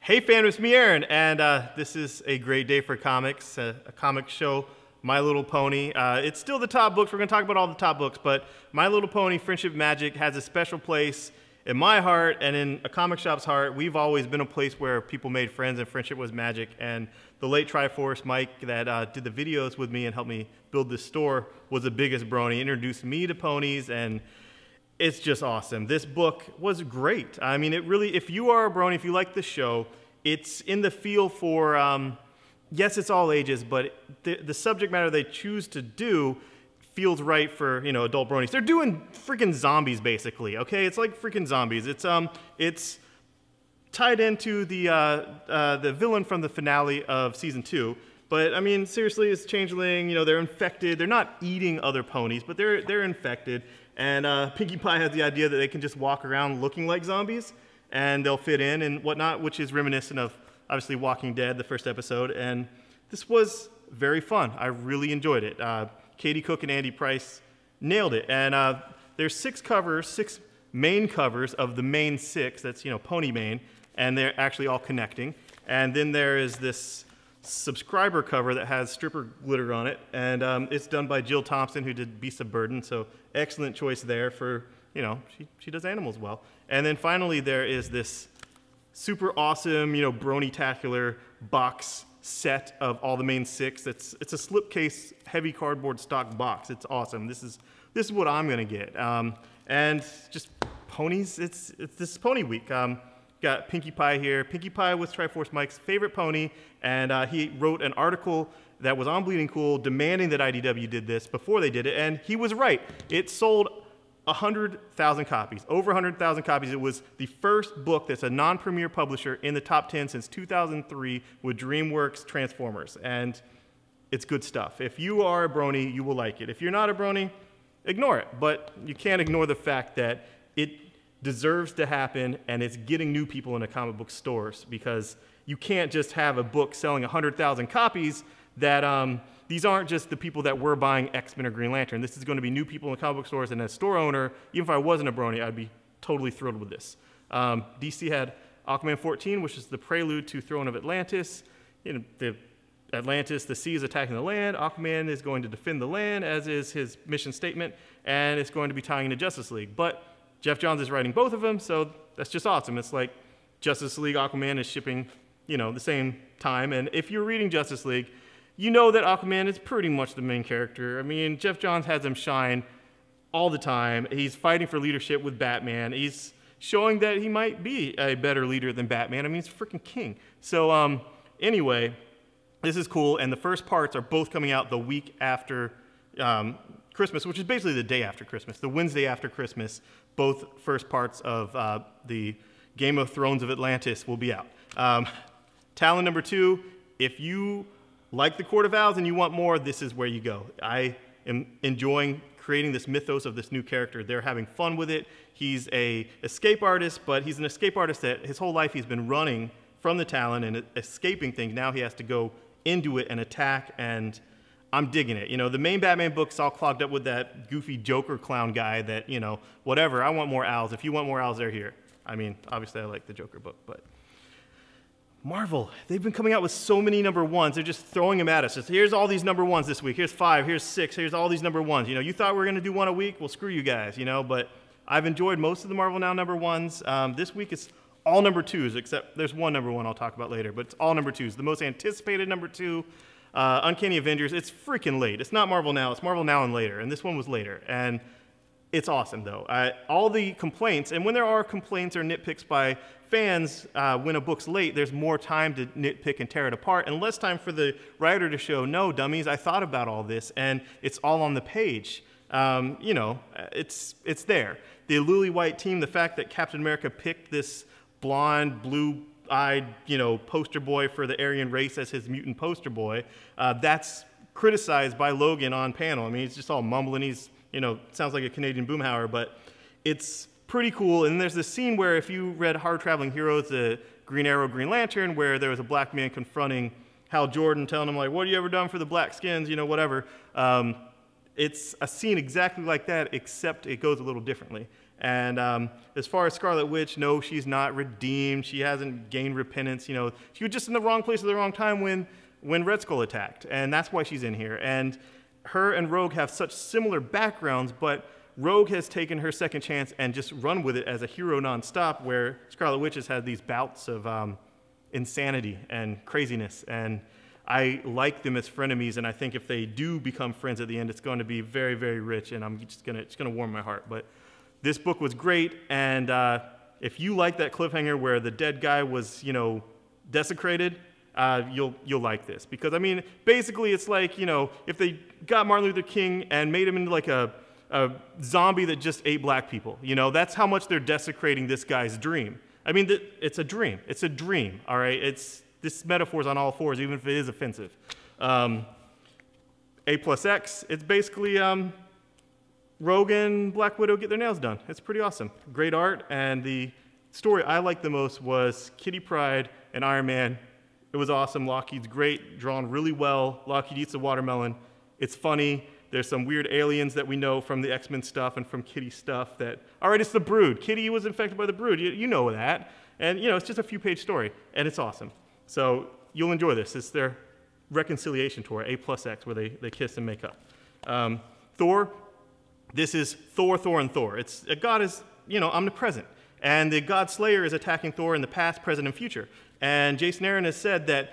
Hey fam, it's me Aaron, and this is a great day for comics, a comic show, My Little Pony. It's still the top books, we're going to talk about all the top books, but My Little Pony, Friendship Magic has a special place in my heart and in a comic shop's heart. We've always been a place where people made friends and friendship was magic, and the late Triforce Mike that did the videos with me and helped me build this store was the biggest Brony, introduced me to ponies, and it's just awesome. This book was great. I mean, it really, if you are a Brony, if you like the show, it's in the feel for, yes, it's all ages, but the subject matter they choose to do feels right for, you know, adult Bronies. They're doing freaking zombies, basically, okay? It's like freaking zombies. It's tied into the villain from the finale of season 2. But, I mean, seriously, it's changeling, you know, they're infected. They're not eating other ponies, but they're infected. And Pinkie Pie has the idea that they can just walk around looking like zombies, and they'll fit in and whatnot, which is reminiscent of, obviously, Walking Dead, the first episode. And this was very fun. I really enjoyed it. Katie Cook and Andy Price nailed it. And there's 6 covers, 6 main covers of the main 6, that's, you know, Pony Main, and they're actually all connecting. And then there is this subscriber cover that has stripper glitter on it, and it's done by Jill Thompson, who did Beasts of Burden, so excellent choice there for, you know, she does animals well. And then finally there is this super awesome, you know, Brony-tacular box set of all the main 6. It's a slipcase, heavy cardboard stock box. It's awesome. This is what I'm gonna get. And just ponies, this is Pony Week. Got Pinkie Pie here. Pinkie Pie was Triforce Mike's favorite pony, and he wrote an article that was on Bleeding Cool demanding that IDW did this before they did it, and he was right. It sold 100,000 copies, over 100,000 copies. It was the first book that's a non-premier publisher in the top 10 since 2003 with DreamWorks Transformers, and it's good stuff. If you are a Brony, you will like it. If you're not a Brony, ignore it, but you can't ignore the fact that it deserves to happen, and it's getting new people into comic book stores, because you can't just have a book selling 100,000 copies that these aren't just the people that were buying X-Men or Green Lantern. This is going to be new people in comic book stores, and as store owner, even if I wasn't a Brony, I'd be totally thrilled with this. DC had Aquaman 14, which is the prelude to Throne of Atlantis. You know, the sea is attacking the land. Aquaman is going to defend the land, as is his mission statement, and it's going to be tying into Justice League. But Jeff Johns is writing both of them, so that's just awesome. It's like Justice League, Aquaman is shipping, you know, the same time. And if you're reading Justice League, you know that Aquaman is pretty much the main character. I mean, Jeff Johns has him shine all the time. He's fighting for leadership with Batman. He's showing that he might be a better leader than Batman. I mean, he's freaking king. So anyway, this is cool. And the first parts are both coming out the week after Christmas, which is basically the day after Christmas, the Wednesday after Christmas. Both first parts of the Game of Thrones of Atlantis will be out. Talon number 2, if you like the Court of Owls and you want more, this is where you go. I am enjoying creating this mythos of this new character. They're having fun with it. He's an escape artist, but he's an escape artist that his whole life he's been running from the Talon and escaping things. Now he has to go into it and attack, and I'm digging it. You know, the main Batman book's all clogged up with that goofy Joker clown guy that, you know, whatever, I want more owls. If you want more owls, they're here. I mean, obviously I like the Joker book, but Marvel, they've been coming out with so many number 1s. They're just throwing them at us. Just, here's all these number 1s this week. Here's 5, here's 6, here's all these number 1s. You know, you thought we were going to do one a week? Well, screw you guys, you know, but I've enjoyed most of the Marvel Now number 1s. This week it's all number 2s, except there's one number 1 I'll talk about later, but it's all number 2s. The most anticipated number 2, Uncanny Avengers. It's freaking late. It's not Marvel Now, it's Marvel Now and later, and this one was later. And it's awesome, though. All the complaints, and when there are complaints or nitpicks by fans, when a book's late, there's more time to nitpick and tear it apart, and less time for the writer to show, no, dummies, I thought about all this, and it's all on the page. You know, it's there. The Lily White team, the fact that Captain America picked this blonde, blue-eyed, you know, poster boy for the Aryan race as his mutant poster boy, that's criticized by Logan on panel. I mean, he's just all mumbling. He's, you know, sounds like a Canadian boomhauer, but it's pretty cool. And there's this scene where, if you read Hard Traveling Heroes, the Green Arrow, Green Lantern, where there was a black man confronting Hal Jordan, telling him, like, what have you ever done for the black skins, you know, whatever. it's a scene exactly like that, except it goes a little differently. And as far as Scarlet Witch, no, she's not redeemed. She hasn't gained repentance. You know, she was just in the wrong place at the wrong time when Red Skull attacked, and that's why she's in here. And her and Rogue have such similar backgrounds, but Rogue has taken her second chance and just run with it as a hero nonstop, where Scarlet Witch has had these bouts of insanity and craziness. And I like them as frenemies, and I think if they do become friends at the end, it's going to be very, very rich, and it's gonna warm my heart. But this book was great, and if you like that cliffhanger where the dead guy was, you know, desecrated, you'll like this. Because, I mean, basically it's like, you know, if they got Martin Luther King and made him into like a zombie that just ate black people, you know, that's how much they're desecrating this guy's dream. I mean, it's a dream. It's a dream, all right? This metaphor's on all fours, even if it is offensive. A+X, it's basically Rogue and Black Widow get their nails done. It's pretty awesome. Great art, and the story I liked the most was Kitty Pryde and Iron Man. It was awesome. Lockheed's great, drawn really well. Lockheed eats a watermelon. It's funny. There's some weird aliens that we know from the X-Men stuff and from Kitty stuff that, all right, it's the Brood. Kitty was infected by the Brood. You know that. And, you know, it's just a few-page story, and it's awesome. So you'll enjoy this. It's their reconciliation tour, A+X, where they kiss and make up. Thor, this is Thor, Thor, and Thor. God is, you know, omnipresent. And the God Slayer is attacking Thor in the past, present, and future. And Jason Aaron has said that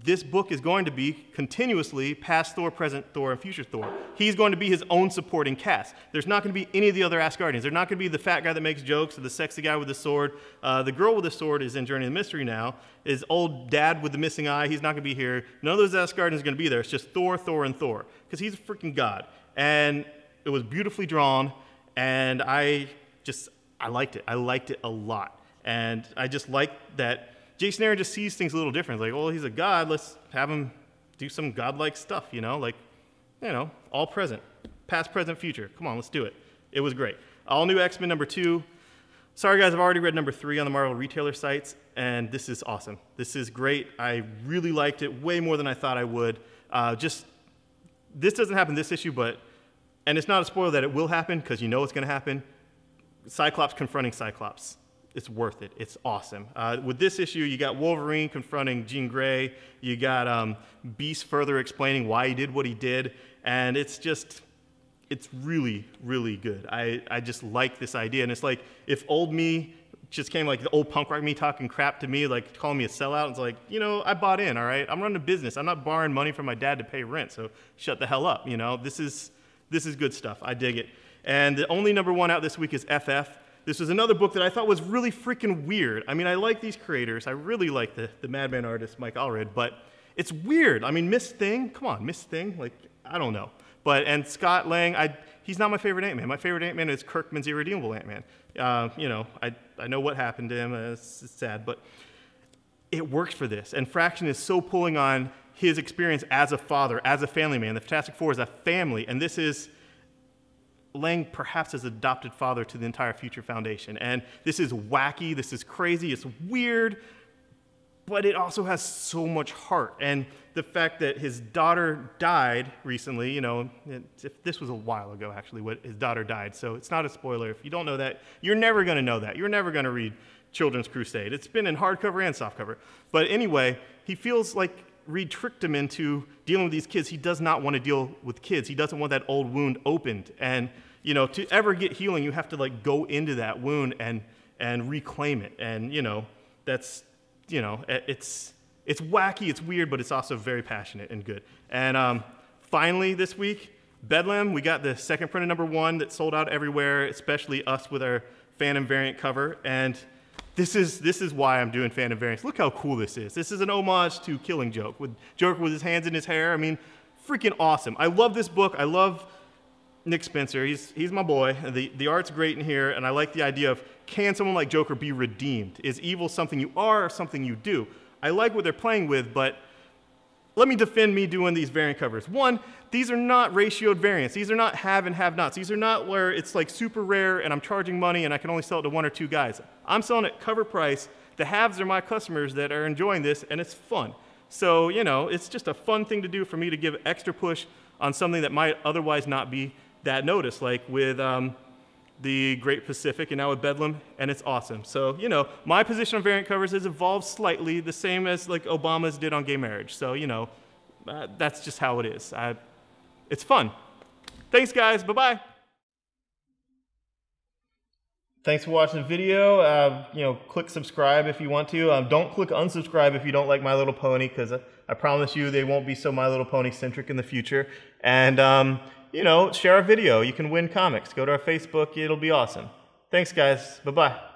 this book is going to be continuously past Thor, present Thor, and future Thor. He's going to be his own supporting cast. There's not going to be any of the other Asgardians. There's not going to be the fat guy that makes jokes or the sexy guy with the sword. The girl with the sword is in Journey of the Mystery now. His old dad with the missing eye, he's not going to be here. None of those Asgardians are going to be there. It's just Thor, Thor, and Thor, because he's a freaking god. And it was beautifully drawn, and I liked it. I liked it a lot. And I just liked that Jason Aaron just sees things a little different. Like, well, he's a god, let's have him do some godlike stuff, you know? Like, you know, all present. Past, present, future. Come on, let's do it. It was great. All new X-Men '2. Sorry, guys, I've already read '3 on the Marvel retailer sites, and this is awesome. This is great. I really liked it way more than I thought I would. This doesn't happen this issue, and it's not a spoiler that it will happen, because you know it's going to happen. Cyclops confronting Cyclops. It's worth it. It's awesome. With this issue, you got Wolverine confronting Jean Grey. You got Beast further explaining why he did what he did. And it's really, really good. I just like this idea. And it's like if old me just came, like the old punk rock me talking crap to me, like calling me a sellout. It's like, you know, I bought in, all right? I'm running a business. I'm not borrowing money from my dad to pay rent, so shut the hell up, you know? This is good stuff. I dig it. And the only #1 out this week is FF. This was another book that I thought was really freaking weird. I mean, I like these creators. I really like the Madman artist, Mike Allred, but it's weird. I mean, Miss Thing, come on, Miss Thing? Like, I don't know. And Scott Lang, he's not my favorite Ant-Man. My favorite Ant-Man is Kirkman's Irredeemable Ant-Man. You know, I know what happened to him. It's sad, but it works for this. And Fraction is so pulling on his experience as a father, as a family man. The Fantastic Four is a family, and this is Lang perhaps as adopted father to the entire Future Foundation. And this is wacky, this is crazy, it's weird, but it also has so much heart. And the fact that his daughter died recently, you know, this was a while ago actually, when his daughter died, so it's not a spoiler. If you don't know that, you're never going to know that. You're never going to read Children's Crusade. It's been in hardcover and softcover. But anyway, he feels like Reed tricked him into dealing with these kids. He does not want to deal with kids. He doesn't want that old wound opened. And you know, to ever get healing, you have to like go into that wound and reclaim it. And you know, that's, you know, it's wacky, it's weird, but it's also very passionate and good. And finally this week, Bedlam, we got the second print of #1 that sold out everywhere, especially us with our Fandom variant cover. And this is why I'm doing Fandom variants. Look how cool this is. This is an homage to Killing Joke, with Joker with his hands in his hair. I mean, freaking awesome. I love this book. I love Nick Spencer, he's my boy. The art's great in here, and I like the idea of, can someone like Joker be redeemed? Is evil something you are or something you do? I like what they're playing with, but let me defend me doing these variant covers. One, these are not ratioed variants. These are not have and have-nots. These are not where it's like super rare and I'm charging money and I can only sell it to 1 or 2 guys. I'm selling it cover price. The haves are my customers that are enjoying this, and it's fun. So, you know, it's just a fun thing to do for me to give extra push on something that might otherwise not be that noticed, like with the Great Pacific and now with Bedlam, and it's awesome. So, you know, my position on variant covers has evolved slightly, the same as like Obama's did on gay marriage. So, you know, that's just how it is. It's fun. Thanks, guys. Bye-bye. Thanks for watching the video. You know, click subscribe if you want to. Don't click unsubscribe if you don't like My Little Pony, because I promise you they won't be so My Little Pony centric in the future. And, you know, share our video. You can win comics. Go to our Facebook. It'll be awesome. Thanks, guys. Bye-bye.